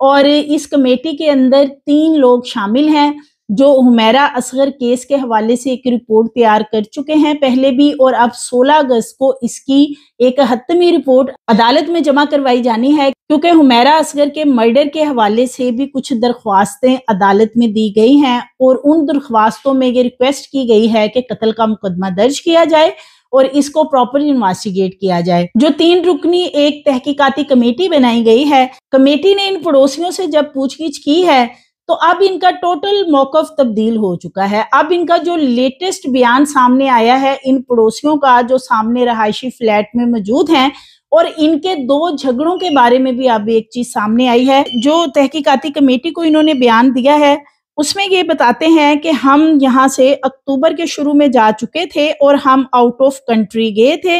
اور اس کمیٹی کے اندر 3 لوگ شامل ہیں جو حمیرہ اصغر کیس کے حوالے سے ایک رپورٹ تیار کر چکے ہیں پہلے بھی، اور اب 16 اگست کو اس کی ایک حتمی رپورٹ عدالت میں جمع کروائی جانی ہے، کیونکہ حمیرہ اصغر کے مرڈر کے حوالے سے بھی کچھ درخواستیں عدالت میں دی گئی ہیں، اور ان درخواستوں میں یہ ریکویسٹ کی گئی ہے کہ قتل کا مقدمہ درج کیا جائے اور اس کو پراپر انویسٹیگیٹ کیا جائے۔ جو 3 رکنی ایک تحقیقاتی کمیٹی بنائی گئی ہے، کمیٹی نے ان پڑوسیوں سے جب پوچھ گچھ کی ہے تو اب ان کا ٹوٹل موقف تبدیل ہو چکا ہے۔ اب ان کا جو لیٹسٹ بیان سامنے آیا ہے ان پڑوسیوں کا جو سامنے رہائشی فلیٹ میں موجود ہیں، اور ان کے 2 جھگڑوں کے بارے میں بھی اب ایک چیز سامنے آئی ہے۔ جو تحقیقاتی کمیٹی کو انہوں نے بیان دیا ہے اس میں یہ بتاتے ہیں کہ ہم یہاں سے اکتوبر کے شروع میں جا چکے تھے اور ہم آؤٹ آف کنٹری گئے تھے،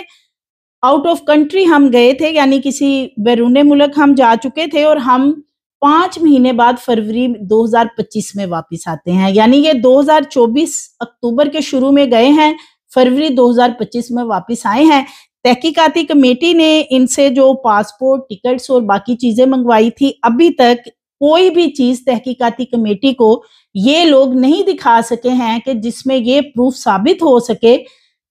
آؤٹ آف کنٹری ہم گئے تھے یعنی کسی بیرون ملک ہم جا چکے تھے، اور ہم 5 مہینے بعد فروری 2025 میں واپس آتے ہیں، یعنی یہ 2024 اکتوبر کے شروع میں گئے ہیں، فروری 2025 میں واپس آئے ہیں۔ تحقیقاتی کمیٹی نے ان سے جو پاسپورٹ، ٹکٹس اور باقی چیزیں منگوائی تھی، ابھی تک کوئی بھی چیز تحقیقاتی کمیٹی کو یہ لوگ نہیں دکھا سکے ہیں کہ جس میں یہ پروف ثابت ہو سکے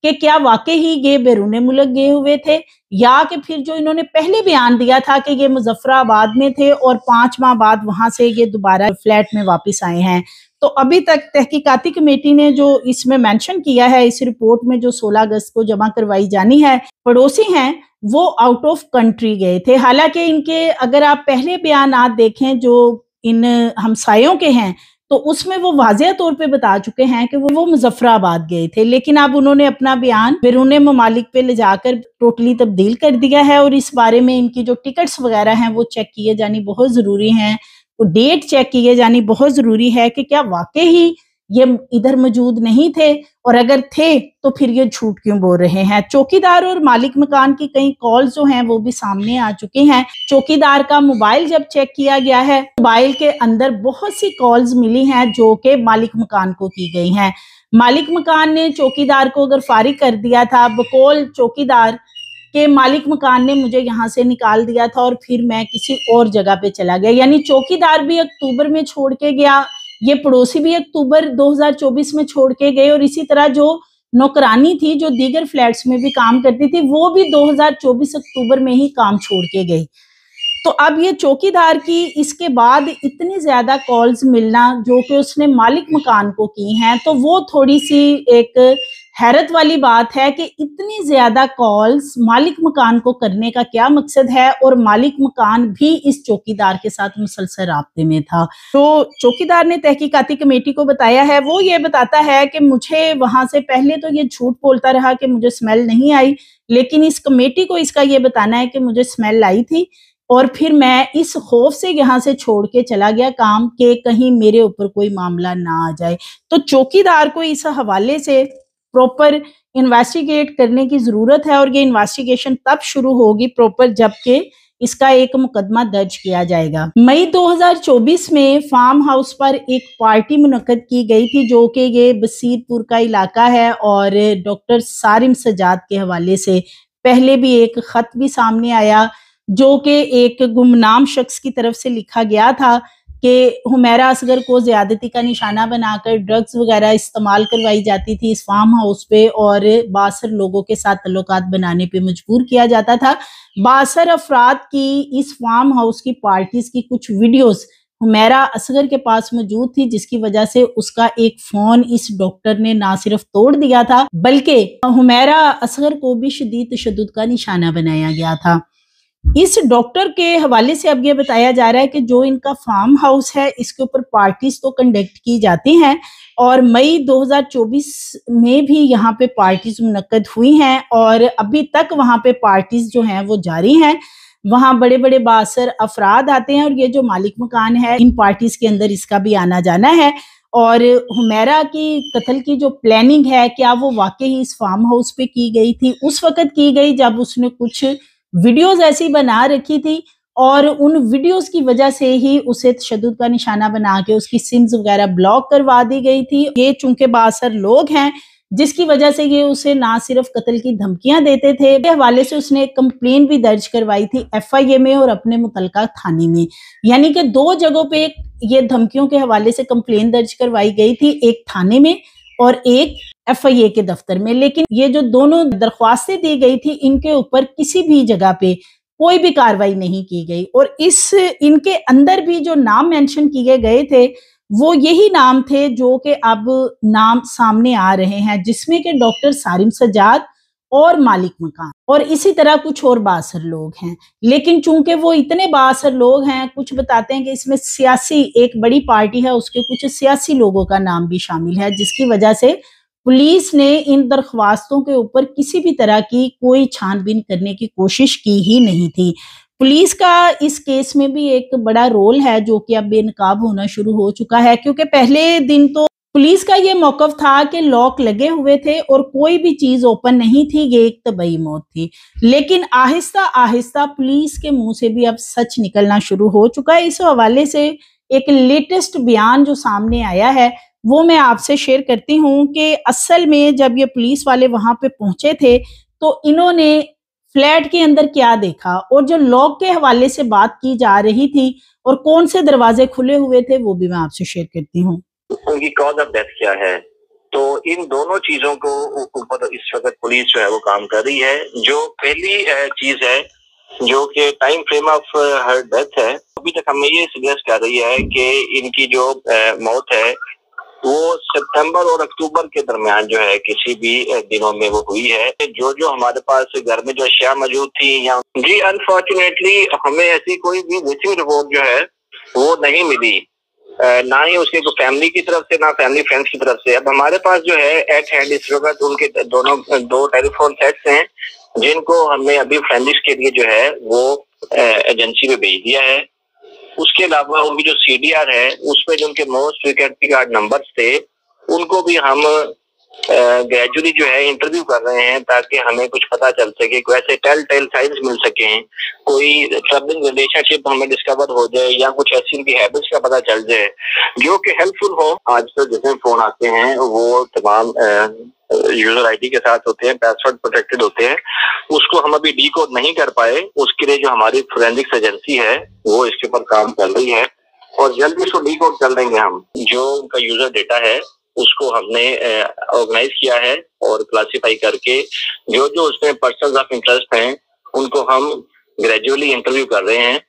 کہ کیا واقعی ہی یہ بیرون ملک گئے ہوئے تھے، یا کہ پھر جو انہوں نے پہلے بیان دیا تھا کہ یہ مظفر آباد میں تھے اور 5 ماہ بعد وہاں سے یہ دوبارہ فلیٹ میں واپس آئے ہیں۔ تو ابھی تک تحقیقاتی کمیٹی نے جو اس میں مینشن کیا ہے اس رپورٹ میں جو 16 اگست کو جمع کروائی جانی ہے، پڑوسی ہیں وہ آؤٹ آف کنٹری گئے تھے، حالانکہ ان کے اگر آپ پہلے بیانات دیکھیں جو ان ہمسایوں کے ہیں تو اس میں وہ واضح طور پہ بتا چکے ہیں کہ وہ مظفر آباد گئے تھے، لیکن اب انہوں نے اپنا بیان بیرون ممالک پہ لے جا کر ٹوٹلی تبدیل کر دیا ہے، اور اس بارے میں ان کی جو ٹکٹس وغیرہ ہیں وہ چیک کیے جانی بہت ضروری ہیں، ڈیٹ چیک کیے جانی بہت ضروری ہے کہ کیا واقعی ہی یہ ادھر موجود نہیں تھے، اور اگر تھے تو پھر یہ جھوٹ کیوں بول رہے ہیں۔ چوکیدار اور مالک مکان کی کئی کالز جو ہیں وہ بھی سامنے آ چکی ہیں۔ چوکیدار کا موبائل جب چیک کیا گیا ہے، موبائل کے اندر بہت سی کالز ملی ہیں جو کہ مالک مکان کو کی گئی ہیں۔ مالک مکان نے چوکیدار کو اگر فارغ کر دیا تھا، بقول چوکیدار کہ مالک مکان نے مجھے یہاں سے نکال دیا تھا اور پھر میں کسی اور جگہ پہ چلا گیا، یعنی چوکیدار بھی اکتوبر میں چھوڑ کے گیا، یہ پڑوسی بھی اکتوبر 2024 میں چھوڑ کے گئے، اور اسی طرح جو نوکرانی تھی جو دیگر فلیٹس میں بھی کام کرتی تھی وہ بھی 2024 اکتوبر میں ہی کام چھوڑ کے گئی۔ تو اب یہ چوکیدار کی اس کے بعد اتنی زیادہ کالز ملنا جو کہ اس نے مالک مکان کو کی ہیں، تو وہ تھوڑی سی ایک حیرت والی بات ہے کہ اتنی زیادہ کالز مالک مکان کو کرنے کا کیا مقصد ہے، اور مالک مکان بھی اس چوکیدار کے ساتھ مسلسل رابطے میں تھا۔ تو چوکیدار نے تحقیقاتی کمیٹی کو بتایا ہے، وہ یہ بتاتا ہے کہ مجھے وہاں سے پہلے تو یہ جھوٹ بولتا رہا کہ مجھے سمیل نہیں آئی، لیکن اس کمیٹی کو اس کا یہ بتانا ہے کہ مجھے سمیل آئی تھی، اور پھر میں اس خوف سے یہاں سے چھوڑ کے چلا گیا کام کہ کہیں میرے اوپر کوئی معاملہ نہ آ جائے۔ تو چوکیدار کو اس حوالے سے پروپر انویسٹیگیٹ کرنے کی ضرورت ہے، اور یہ انویسٹیگیشن تب شروع ہوگی پروپر جبکہ اس کا ایک مقدمہ درج کیا جائے گا۔ مئی 2024 میں فارم ہاؤس پر ایک پارٹی منعقد کی گئی تھی جو کہ یہ بصیر پور کا علاقہ ہے، اور ڈاکٹر سارم سجاد کے حوالے سے پہلے بھی ایک خط بھی سامنے آیا جو کہ ایک گمنام شخص کی طرف سے لکھا گیا تھا کہ حمیرہ اصغر کو زیادتی کا نشانہ بنا کر ڈرگز وغیرہ استعمال کروائی جاتی تھی اس فارم ہاؤس پہ، اور 62 لوگوں کے ساتھ تعلقات بنانے پہ مجبور کیا جاتا تھا۔ 62 افراد کی اس فارم ہاؤس کی پارٹیز کی کچھ ویڈیوز حمیرہ اصغر کے پاس موجود تھی، جس کی وجہ سے اس کا ایک فون اس ڈاکٹر نے نہ صرف توڑ دیا تھا بلکہ حمیرہ اصغر کو بھی شدید تشدد کا نشانہ بنایا گیا تھا۔ اس ڈاکٹر کے حوالے سے اب یہ بتایا جا رہا ہے کہ جو ان کا فارم ہاؤس ہے اس کے اوپر پارٹیز تو کنڈکٹ کی جاتی ہیں، اور مئی 2024 میں بھی یہاں پہ پارٹیز منعقد ہوئی ہیں، اور ابھی تک وہاں پہ پارٹیز جو ہیں وہ جاری ہیں۔ وہاں بڑے بڑے بااثر افراد آتے ہیں، اور یہ جو مالک مکان ہے ان پارٹیز کے اندر اس کا بھی آنا جانا ہے۔ اور حمیرہ کی قتل کی جو پلاننگ ہے کیا وہ واقعی اس فارم ہاؤس پہ کی گئی تھی؟ اس وقت کی گئی جب اس نے کچھ ویڈیوز ایسی بنا رکھی تھی، اور ان ویڈیوز کی وجہ سے ہی اسے تشدد کا نشانہ بنا کے اس کی سمز وغیرہ بلاک کروا دی گئی تھی۔ یہ چونکہ بااثر لوگ ہیں جس کی وجہ سے یہ اسے نہ صرف قتل کی دھمکیاں دیتے تھے، اس حوالے سے اس نے ایک کمپلین بھی درج کروائی تھی FIA میں اور اپنے متعلقہ تھانے میں، یعنی کہ 2 جگہوں پہ یہ دھمکیوں کے حوالے سے کمپلین درج کروائی گئی تھی، ایک تھانے میں اور ایک FIA کے دفتر میں۔ لیکن یہ جو دونوں درخواستیں دی گئی تھی، ان کے اوپر کسی بھی جگہ پہ کوئی بھی کاروائی نہیں کی گئی، اور ان کے اندر بھی جو نام مینشن کیے گئے تھے وہ یہی نام تھے جو کہ اب نام سامنے آ رہے ہیں، جس میں کہ ڈاکٹر سالم سجاد اور مالک مکان اور اسی طرح کچھ اور بااثر لوگ ہیں۔ لیکن چونکہ وہ اتنے بااثر لوگ ہیں، کچھ بتاتے ہیں کہ اس میں سیاسی ایک بڑی پارٹی ہے، اس کے کچھ سیاسی لوگوں کا نام بھی شامل ہے، جس کی وجہ سے پولیس نے ان درخواستوں کے اوپر کسی بھی طرح کی کوئی چھان بین کرنے کی کوشش کی ہی نہیں تھی۔ پولیس کا اس کیس میں بھی ایک بڑا رول ہے جو کہ اب بے نقاب ہونا شروع ہو چکا ہے، کیونکہ پہلے دن تو پولیس کا یہ موقف تھا کہ لاک لگے ہوئے تھے اور کوئی بھی چیز اوپن نہیں تھی، یہ ایک طبعی موت تھی۔ لیکن آہستہ آہستہ پولیس کے منہ سے بھی اب سچ نکلنا شروع ہو چکا ہے۔ اس حوالے سے ایک لیٹسٹ بیان جو سامنے آیا ہے وہ میں آپ سے شیئر کرتی ہوں کہ اصل میں جب یہ پولیس والے وہاں پہ پہنچے تھے تو انہوں نے فلیٹ کے اندر کیا دیکھا اور جو لاک کے حوالے سے بات کی جا رہی تھی اور کون سے دروازے کھلے ہوئے تھے وہ بھی میں آپ سے شیئر کرتی ہوں۔ ان کی کاز آف ڈیتھ کیا ہے، تو ان دونوں چیزوں کو اوپر اس وقت پولیس جو ہے وہ کام کر رہی ہے۔ جو پہلی چیز ہے جو کہ time frame of her death ہے، ابھی تک ہمیں یہ سجیسٹ کر رہی ہے کہ ان کی جو موت ہے وہ ستمبر اور اکتوبر کے درمیان جو ہے کسی بھی دنوں میں وہ ہوئی ہے۔ جو ہمارے پاس گھر میں جو اشیاء موجود تھی یا جی انفارچونیٹلی ہمیں ایسی کوئی بھی مسنگ رپورٹ جو ہے وہ نہیں ملی، نہ ہی اس کے فیملی کی طرف سے نہ فیملی فرینڈس کی طرف سے۔ اب ہمارے پاس جو ہے ایٹ ہینڈ اس وقت ان کے دو ٹیلی فون سیٹس ہیں جن کو ہم نے ابھی فرینڈس کے لیے جو ہے وہ ایجنسی میں بھیج دیا ہے۔ اس کے علاوہ ان کی جو CDR ہے اس پہ جو ان کے موسٹ سیکورٹی گارڈ نمبرز تھے ان کو بھی ہم گریجولی جو ہے انٹرویو کر رہے ہیں تاکہ ہمیں کچھ پتا چل سکے، کوئی ایسے ٹیل سائنس مل سکیں، کوئی ٹربلنگ ریلیشن شپ ہمیں ڈسکور ہو جائے یا کچھ ایسی ان کی ہیبٹس کا پتا چل جائے جو کہ ہیلپ فل ہو۔ آج تو جتنے فون آتے ہیں وہ تمام یوزر ID کے ساتھ ہوتے ہیں، پاسورڈ پروٹیکٹڈ ہوتے ہیں، اس کو ہم ابھی ڈی کوڈ نہیں کر پائے۔ اس کے لیے جو ہماری فورینسکس ایجنسی ہے وہ اس کے اوپر کام کر رہی ہے اور جلدی اس کو ڈی کوڈ کر دیں گے ہم۔ جو ان کا یوزر ڈیٹا ہے اس کو ہم نے آرگنائز کیا ہے اور کلاسیفائی کر کے جو اس میں پرسنز آف انٹرسٹ ہیں ان کو ہم گریجولی انٹرویو کر رہے ہیں۔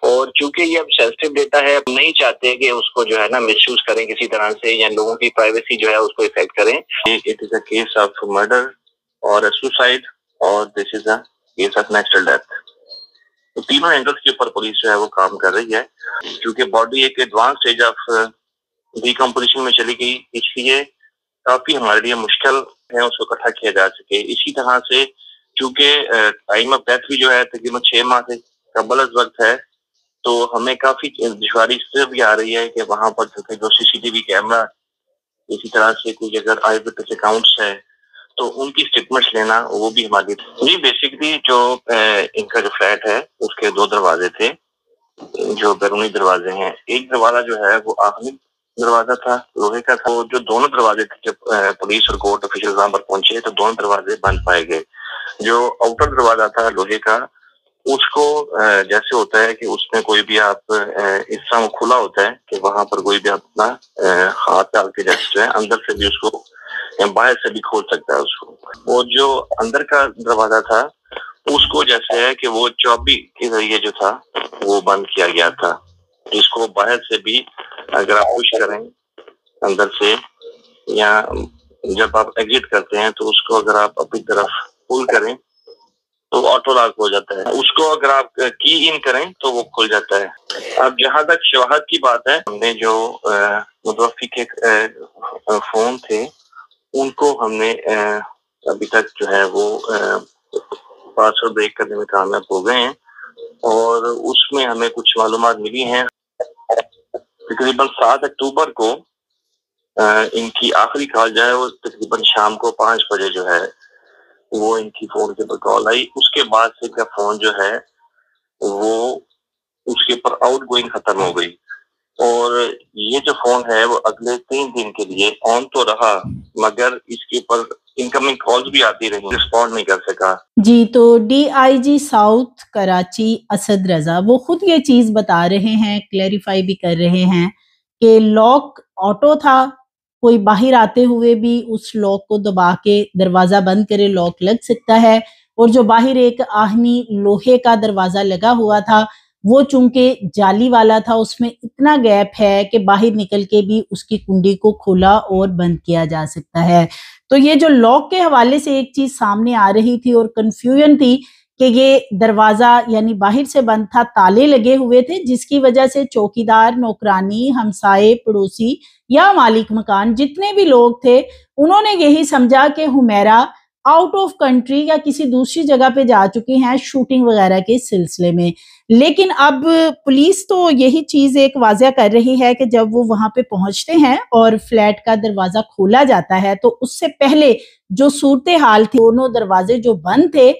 اور چونکہ یہ اب سینسٹیو ڈیٹا ہے، ہم نہیں چاہتے کہ اس کو جو ہے نا مس یوز کریں کسی طرح سے یا لوگوں کی پرائیویسی جو ہے اس کو افیکٹ کریں۔ It is a case of murder اور سوسائڈ اور this is a case of natural death. تو تینوں اینگلز کے اوپر پولیس جو ہے وہ کام کر رہی ہے۔ کیونکہ باڈی ایک ایڈوانس اسٹیج آف ڈیکمپوزیشن میں چلی گئی، اس لیے کافی ہمارے لیے مشکل ہے اس کو اکٹھا کیا جا سکے۔ اسی طرح سے چونکہ ٹائم آف ڈیتھ بھی جو ہے تقریباً 6 ماہ سے قبل از وقت ہے، تو ہمیں کافی دشواری اس سے بھی آ رہی ہے کہ وہاں پر جو CCTV کیمرہ، اسی طرح سے کوئی اگر آئی وٹنس اکاؤنٹس ہے تو ان کی اسٹیٹمنٹس لینا وہ بھی ہماری جی بیسکلی جو ان کا جو فلیٹ ہے اس کے 2 دروازے تھے جو بیرونی دروازے ہیں۔ ایک دروازہ جو ہے وہ آخری دروازہ تھا، لوہے کا تھا۔ وہ جو دونوں دروازے تھے جب پولیس اور کورٹ آفیشل وہاں پر پہنچے تو دونوں دروازے بند پائے گئے۔ جو آؤٹر دروازہ تھا لوہے کا اس کو جیسے ہوتا ہے کہ اس میں کوئی بھی آپ اس طرح کھلا ہوتا ہے کہ وہاں پر کوئی بھی اپنا ہاتھ ڈال کے جیسے جو ہے اندر سے بھی اس کو باہر سے بھی کھول سکتا ہے اس کو۔ اور جو اندر کا دروازہ تھا اس کو جیسے ہے کہ وہ چابی کے ذریعے جو تھا وہ بند کیا گیا تھا، جس کو باہر سے بھی اگر آپ پش کریں اندر سے یا جب آپ ایگزٹ کرتے ہیں تو اس کو اگر آپ اپنی طرف پل کریں تو آٹو لاک ہو جاتا ہے، اس کو اگر آپ کی ان کریں تو وہ کھل جاتا ہے۔ اب جہاں تک شواہد کی بات ہے، ہم نے جو متوفی کے فون تھے ان کو ہم نے ابھی تک جو ہے وہ پاسورڈ بریک کرنے میں کامیاب ہو گئے ہیں اور اس میں ہمیں کچھ معلومات ملی ہیں۔ تقریباً 7 اکتوبر کو ان کی آخری کال جو ہے وہ تقریباً شام کو 5 بجے جو ہے وہ ان کی فون کے اوپر کال آئی۔ اس کے بعد سے کا فون جو ہے وہ اس کے اوپر آؤٹ گوئنگ ختم ہو گئی اور یہ جو فون ہے وہ اگلے 3 دن کے لیے آن تو رہا، مگر اس کے اوپر انکمنگ کالز بھی آتی رہی، رسپونڈ نہیں کر سکا۔ جی، تو D I G south Karachi Asad Raza وہ خود یہ چیز بتا رہے ہیں، کلیریفائی بھی کر رہے ہیں کہ لاک آٹو تھا، کوئی باہر آتے ہوئے بھی اس لاک کو دبا کے دروازہ بند کرے لاک لگ سکتا ہے، اور جو باہر ایک آہنی لوہے کا دروازہ لگا ہوا تھا وہ چونکہ جالی والا تھا، اس میں اتنا گیپ ہے کہ باہر نکل کے بھی اس کی کنڈی کو کھولا اور بند کیا جا سکتا ہے۔ تو یہ جو لاک کے حوالے سے ایک چیز سامنے آ رہی تھی اور کنفیوژن تھی کہ یہ دروازہ یعنی باہر سے بند تھا، تالے لگے ہوئے تھے، جس کی وجہ سے چوکیدار، نوکرانی، ہمسائے، پڑوسی یا مالک مکان جتنے بھی لوگ تھے انہوں نے یہی سمجھا کہ حمیرہ آؤٹ آف کنٹری یا کسی دوسری جگہ پہ جا چکی ہیں شوٹنگ وغیرہ کے سلسلے میں۔ لیکن اب پولیس تو یہی چیز ایک واضح کر رہی ہے کہ جب وہ وہاں پہ پہنچتے ہیں اور فلیٹ کا دروازہ کھولا جاتا ہے تو اس سے پہلے جو صورتحال تھی، دونوں دروازے جو بند تھے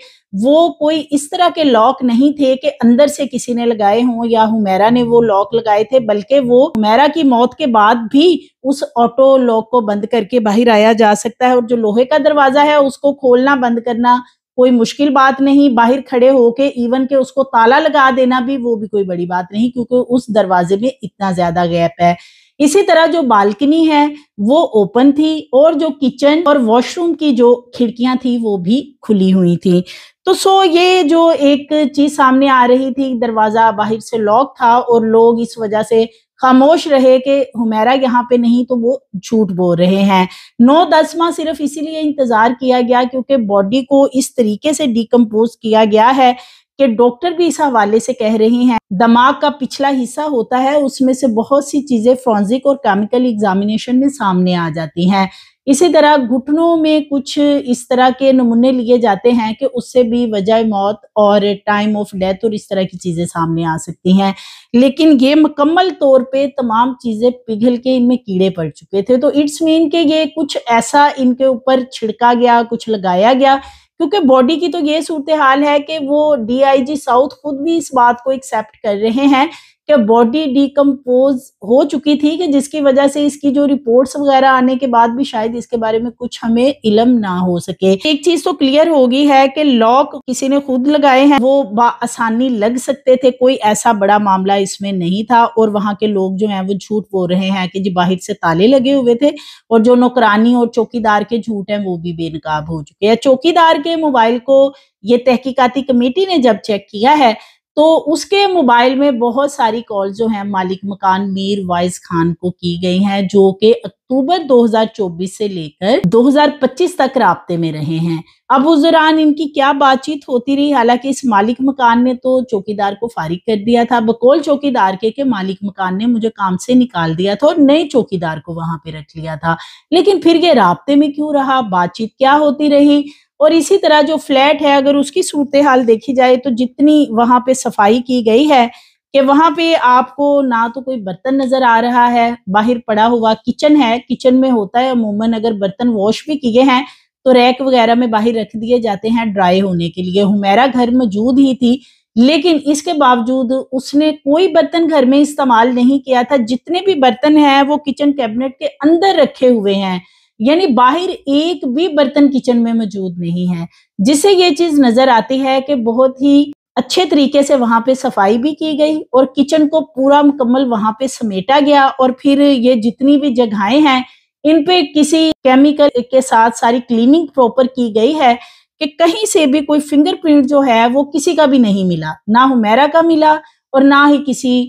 وہ کوئی اس طرح کے لاک نہیں تھے کہ اندر سے کسی نے لگائے ہوں یا حمیرہ نے وہ لاک لگائے تھے، بلکہ وہ حمیرہ کی موت کے بعد بھی اس آٹو لاک کو بند کر کے باہر آیا جا سکتا ہے، اور جو لوہے کا دروازہ ہے اس کو کھولنا بند کرنا کوئی مشکل بات نہیں، باہر کھڑے ہو کے ایون کہ اس کو تالا لگا دینا بھی وہ بھی کوئی بڑی بات نہیں، کیونکہ اس دروازے میں اتنا زیادہ گیپ ہے۔ اسی طرح جو بالکنی ہے وہ اوپن تھی، اور جو کچن اور واش روم کی جو کھڑکیاں تھی وہ بھی کھلی ہوئی تھی۔ تو یہ جو ایک چیز سامنے آ رہی تھی، دروازہ باہر سے لاک تھا اور لوگ اس وجہ سے خاموش رہے کہ حمیرہ یہاں پہ نہیں، تو وہ جھوٹ بول رہے ہیں۔ 9-10 ماہ صرف اسی لیے انتظار کیا گیا کیونکہ باڈی کو اس طریقے سے ڈیکمپوز کیا گیا ہے کہ ڈاکٹر بھی اس حوالے سے کہہ رہے ہیں دماغ کا پچھلا حصہ ہوتا ہے، اس میں سے بہت سی چیزیں فورنزک اور کیمیکل ایگزامینیشن میں سامنے آ جاتی ہیں۔ اسی طرح گھٹنوں میں کچھ اس طرح کے نمونے لیے جاتے ہیں کہ اس سے بھی وجہ موت اور ٹائم آف ڈیتھ اور اس طرح کی چیزیں سامنے آ سکتی ہیں، لیکن یہ مکمل طور پہ تمام چیزیں پگھل کے ان میں کیڑے پڑ چکے تھے، تو اٹس مین کہ یہ کچھ ایسا ان کے اوپر چھڑکا گیا، کچھ لگایا گیا، کیونکہ باڈی کی تو یہ صورتحال ہے کہ وہ ڈی آئی جی ساؤتھ خود بھی اس بات کو ایکسیپٹ کر رہے ہیں کہ باڈی ڈیکمپوز ہو چکی تھی، کہ جس کی وجہ سے اس کی جو رپورٹس وغیرہ آنے کے بعد بھی شاید اس کے بارے میں کچھ ہمیں علم نہ ہو سکے۔ ایک چیز تو کلیئر ہوگی ہے کہ لاک کسی نے خود لگائے ہیں، وہ بآسانی لگ سکتے تھے، کوئی ایسا بڑا معاملہ اس میں نہیں تھا، اور وہاں کے لوگ جو ہیں وہ جھوٹ بول رہے ہیں کہ جی باہر سے تالے لگے ہوئے تھے، اور جو نوکرانی اور چوکیدار کے جھوٹ ہیں وہ بھی بے نقاب ہو چکے ہیں۔ چوکیدار کے موبائل کو یہ تحقیقاتی کمیٹی نے جب چیک کیا ہے تو اس کے موبائل میں بہت ساری کال جو ہیں مالک مکان میر وائز خان کو کی گئی ہیں، جو کہ اکتوبر 2024 سے لے کر 2025 تک رابطے میں رہے ہیں۔ اب اس دوران ان کی کیا بات چیت ہوتی رہی، حالانکہ اس مالک مکان نے تو چوکیدار کو فارغ کر دیا تھا، بقول چوکیدار کے کہ مالک مکان نے مجھے کام سے نکال دیا تھا اور نئے چوکیدار کو وہاں پہ رکھ لیا تھا، لیکن پھر یہ رابطے میں کیوں رہا، بات چیت کیا ہوتی رہی۔ اور اسی طرح جو فلیٹ ہے اگر اس کی صورتحال دیکھی جائے تو جتنی وہاں پہ صفائی کی گئی ہے کہ وہاں پہ آپ کو نہ تو کوئی برتن نظر آ رہا ہے، باہر پڑا ہوا کچن ہے، کچن میں ہوتا ہے عموماً اگر برتن واش بھی کیے ہیں تو ریک وغیرہ میں باہر رکھ دیے جاتے ہیں ڈرائی ہونے کے لیے۔ حمیرہ گھر موجود ہی تھی لیکن اس کے باوجود اس نے کوئی برتن گھر میں استعمال نہیں کیا تھا، جتنے بھی برتن ہیں وہ کچن کیبنٹ کے اندر رکھے ہوئے ہیں، یعنی باہر ایک بھی برتن کچن میں موجود نہیں ہے، جس سے یہ چیز نظر آتی ہے کہ بہت ہی اچھے طریقے سے وہاں پہ صفائی بھی کی گئی اور کچن کو پورا مکمل وہاں پہ سمیٹا گیا، اور پھر یہ جتنی بھی جگہیں ہیں ان پہ کسی کیمیکل کے ساتھ ساری کلیننگ پراپر کی گئی ہے کہ کہیں سے بھی کوئی فنگر پرنٹ جو ہے وہ کسی کا بھی نہیں ملا، نہ حمیرہ کا ملا اور نہ ہی کسی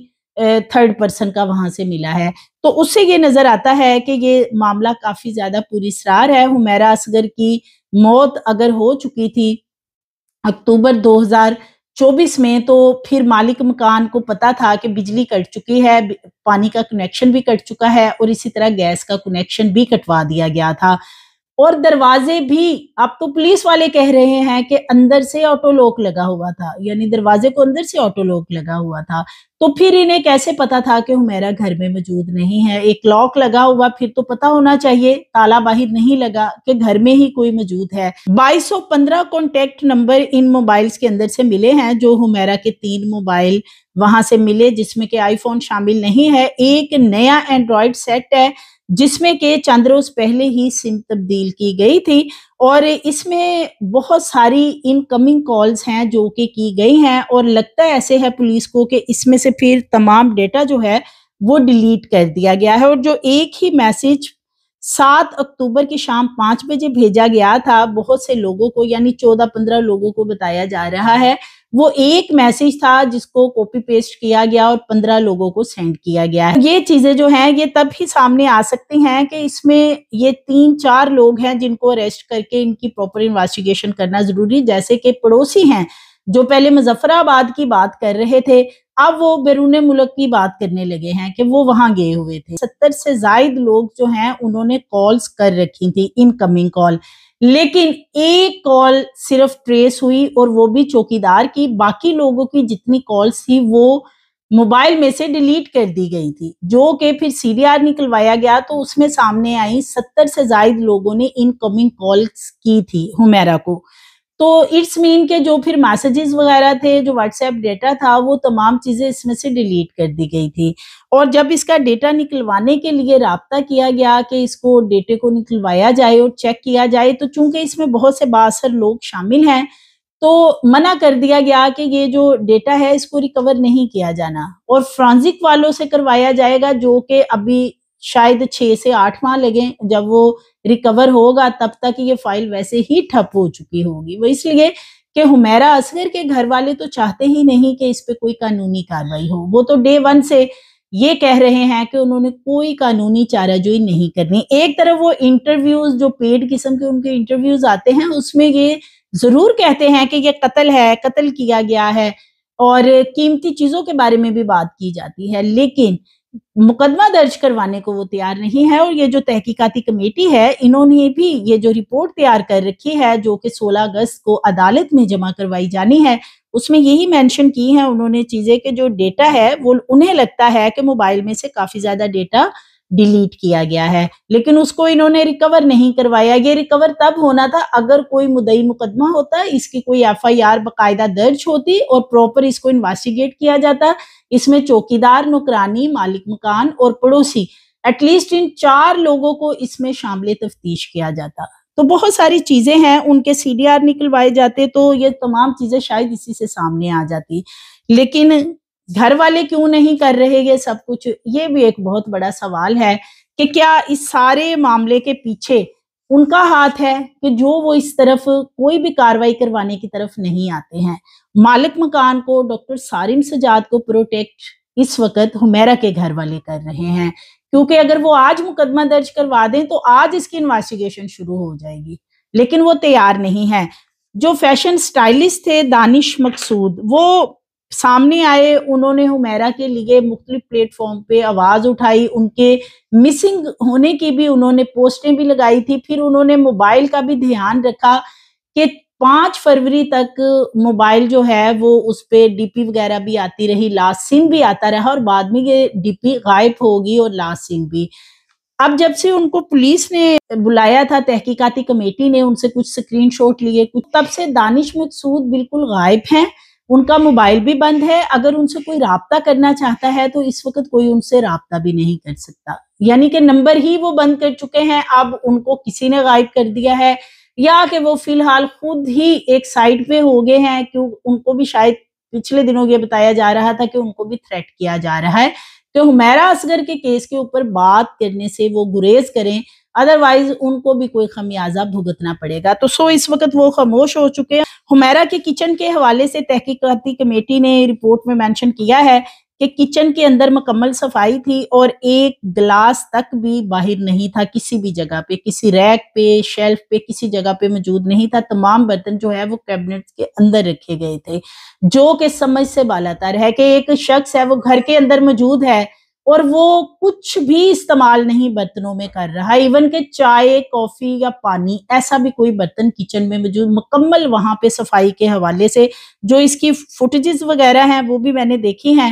تھرڈ پرسن کا وہاں سے ملا ہے۔ تو اس سے یہ نظر آتا ہے کہ یہ معاملہ کافی زیادہ پراسرار ہے۔ حمیرہ اصغر کی موت اگر ہو چکی تھی اکتوبر 2024 میں تو پھر مالک مکان کو پتا تھا کہ بجلی کٹ چکی ہے، پانی کا کنیکشن بھی کٹ چکا ہے اور اسی طرح گیس کا کنیکشن بھی کٹوا دیا گیا تھا، اور دروازے بھی اب تو پولیس والے کہہ رہے ہیں کہ اندر سے آٹو لوک لگا ہوا تھا، یعنی دروازے کو اندر سے آٹو لوک لگا ہوا تھا، تو پھر انہیں کیسے پتا تھا کہ حمیرہ گھر میں موجود نہیں ہے؟ ایک لاک لگا ہوا، پھر تو پتا ہونا چاہیے، تالا باہر نہیں لگا کہ گھر میں ہی کوئی موجود ہے۔ 2215 کانٹیکٹ نمبر ان موبائلز کے اندر سے ملے ہیں، جو حمیرہ کے 3 موبائل وہاں سے ملے، جس میں کہ آئی فون شامل نہیں ہے۔ ایک نیا اینڈرائیڈ سیٹ ہے جس میں کہ چند روز پہلے ہی سم تبدیل کی گئی تھی، اور اس میں بہت ساری انکمنگ کالز ہیں جو کہ کی گئی ہیں، اور لگتا ہے ایسے ہے پولیس کو کہ اس میں سے پھر تمام ڈیٹا جو ہے وہ ڈیلیٹ کر دیا گیا ہے۔ اور جو ایک ہی میسج 7 اکتوبر کی شام 5 بجے بھیجا گیا تھا بہت سے لوگوں کو، یعنی 14-15 لوگوں کو بتایا جا رہا ہے، وہ ایک میسج تھا جس کو کاپی پیسٹ کیا گیا اور 15 لوگوں کو سینڈ کیا گیا ہے۔ یہ چیزیں جو ہیں یہ تب ہی سامنے آ سکتی ہیں کہ اس میں یہ 3-4 لوگ ہیں جن کو اریسٹ کر کے ان کی پراپر انویسٹیگیشن کرنا ضروری، جیسے کہ پڑوسی ہیں جو پہلے مظفر آباد کی بات کر رہے تھے، اب وہ بیرون ملک کی بات کرنے لگے ہیں کہ وہ وہاں گئے ہوئے تھے۔ 70 سے زائد لوگ جو ہیں انہوں نے کالز کر رکھی تھی، انکمنگ کال، لیکن ایک کال صرف ٹریس ہوئی اور وہ بھی چوکیدار کی، باقی لوگوں کی جتنی کالز تھی وہ موبائل میں سے ڈیلیٹ کر دی گئی تھی، جو کہ پھر سی ڈی آر نکلوایا گیا تو اس میں سامنے آئی 70 سے زائد لوگوں نے انکمنگ کالز کی تھی حمیرہ کو۔ تو اٹس مین کہ جو پھر میسیجز وغیرہ تھے، جو واٹس ایپ ڈیٹا تھا، وہ تمام چیزیں اس میں سے ڈیلیٹ کر دی گئی تھی۔ اور جب اس کا ڈیٹا نکلوانے کے لیے رابطہ کیا گیا کہ اس کو ڈیٹے کو نکلوایا جائے اور چیک کیا جائے، تو چونکہ اس میں بہت سے بااثر لوگ شامل ہیں تو منع کر دیا گیا کہ یہ جو ڈیٹا ہے اس کو ریکور نہیں کیا جانا، اور فرانزک والوں سے کروایا جائے گا، جو کہ ابھی شاید 6 سے 8 ماہ لگیں، جب وہ ریکور ہوگا تب تک یہ فائل ویسے ہی ٹھپ ہو چکی ہوگی۔ وہ اس لیے کہ حمیرہ اصغر کے گھر والے تو چاہتے ہی نہیں کہ اس پہ کوئی قانونی کارروائی ہو، وہ تو ڈے 1 سے یہ کہہ رہے ہیں کہ انہوں نے کوئی قانونی چارہ جوئی نہیں کرنی۔ ایک طرف وہ انٹرویوز جو پیڈ قسم کے ان کے انٹرویوز آتے ہیں، اس میں یہ ضرور کہتے ہیں کہ یہ قتل ہے، قتل کیا گیا ہے، اور قیمتی چیزوں کے بارے میں بھی بات کی جاتی ہے، لیکن مقدمہ درج کروانے کو وہ تیار نہیں ہے۔ اور یہ جو تحقیقاتی کمیٹی ہے، انہوں نے بھی یہ جو رپورٹ تیار کر رکھی ہے جو کہ 16 اگست کو عدالت میں جمع کروائی جانی ہے، اس میں یہی مینشن کی ہیں انہوں نے چیزیں کہ جو ڈیٹا ہے وہ انہیں لگتا ہے کہ موبائل میں سے کافی زیادہ ڈیٹا ڈیلیٹ کیا گیا ہے، لیکن اس کو انہوں نے ریکور نہیں کروایا۔ یہ ریکور تب ہونا تھا اگر کوئی مدعی مقدمہ ہوتا، اس کی کوئی ایف آئی آر باقاعدہ درج ہوتی اور پراپر اس کو انویسٹیگیٹ کیا جاتا، اس میں چوکیدار، نوکرانی، مالک مکان اور پڑوسی، ایٹ لیسٹ ان 4 لوگوں کو اس میں شامل تفتیش کیا جاتا۔ تو بہت ساری چیزیں ہیں، ان کے سی ڈی آر نکلوائے جاتے تو یہ تمام چیزیں شاید اسی سے سامنے آ جاتی، لیکن گھر والے کیوں نہیں کر رہے یہ سب کچھ؟ یہ بھی ایک بہت بڑا سوال ہے کہ کیا اس سارے معاملے کے پیچھے ان کا ہاتھ ہے کہ جو وہ اس طرف کوئی بھی کاروائی کروانے کی طرف نہیں آتے ہیں۔ مالک مکان کو، ڈاکٹر سارم سجاد کو پروٹیکٹ اس وقت حمیرہ کے گھر والے کر رہے ہیں، کیونکہ اگر وہ آج مقدمہ درج کروا دیں تو آج اس کی انویسٹیگیشن شروع ہو جائے گی، لیکن وہ تیار نہیں ہے۔ جو فیشن سٹائلسٹ تھے دانش مقصود، وہ سامنے آئے، انہوں نے حمیرہ کے لیے مختلف پلیٹ فارم پہ آواز اٹھائی، ان کے مسنگ ہونے کی بھی انہوں نے پوسٹیں بھی لگائی تھی، پھر انہوں نے موبائل کا بھی دھیان رکھا کہ 5 فروری تک موبائل جو ہے وہ اس پہ ڈی پی وغیرہ بھی آتی رہی، لاسٹ سین بھی آتا رہا، اور بعد میں یہ ڈی پی غائب ہوگی اور لاسٹ سین بھی۔ اب جب سے ان کو پولیس نے بلایا تھا، تحقیقاتی کمیٹی نے ان سے کچھ سکرین شاٹ لیے، تب سے دانش مقصود بالکل غائب ہیں، ان کا موبائل بھی بند ہے۔ اگر ان سے کوئی رابطہ کرنا چاہتا ہے تو اس وقت کوئی ان سے رابطہ بھی نہیں کر سکتا، یعنی کہ نمبر ہی وہ بند کر چکے ہیں، اب ان کو کسی نے غائب کر دیا ہے، یا کہ وہ فی الحال خود ہی ایک سائڈ پہ ہو گئے ہیں، کیوں ان کو بھی شاید پچھلے دنوں یہ بتایا جا رہا تھا کہ ان کو بھی تھریٹ کیا جا رہا ہے کہ حمیرہ اصغر کے کیس کے اوپر بات کرنے سے وہ گریز کریں، ادروائز ان کو بھی کوئی خمیازہ بھگتنا پڑے گا۔ تو اس وقت وہ خاموش ہو چکے ہیں۔ حمیرہ کے کچن کے حوالے سے تحقیقاتی کمیٹی نے رپورٹ میں مینشن کیا ہے کہ کچن کے اندر مکمل صفائی تھی اور ایک گلاس تک بھی باہر نہیں تھا، کسی بھی جگہ پہ، کسی ریک پہ، شیلف پہ، کسی جگہ پہ موجود نہیں تھا۔ تمام برتن جو ہے وہ کیبنٹ کے اندر رکھے گئے تھے، جو کہ سمجھ سے بالاتر ہے کہ ایک شخص ہے وہ گھر کے اندر موجود ہے اور وہ کچھ بھی استعمال نہیں برتنوں میں کر رہا، ایون کہ چائے، کافی یا پانی، ایسا بھی کوئی برتن کچن میں موجود، مکمل وہاں پہ صفائی کے حوالے سے جو اس کی فوٹیجز وغیرہ ہیں وہ بھی میں نے دیکھی ہیں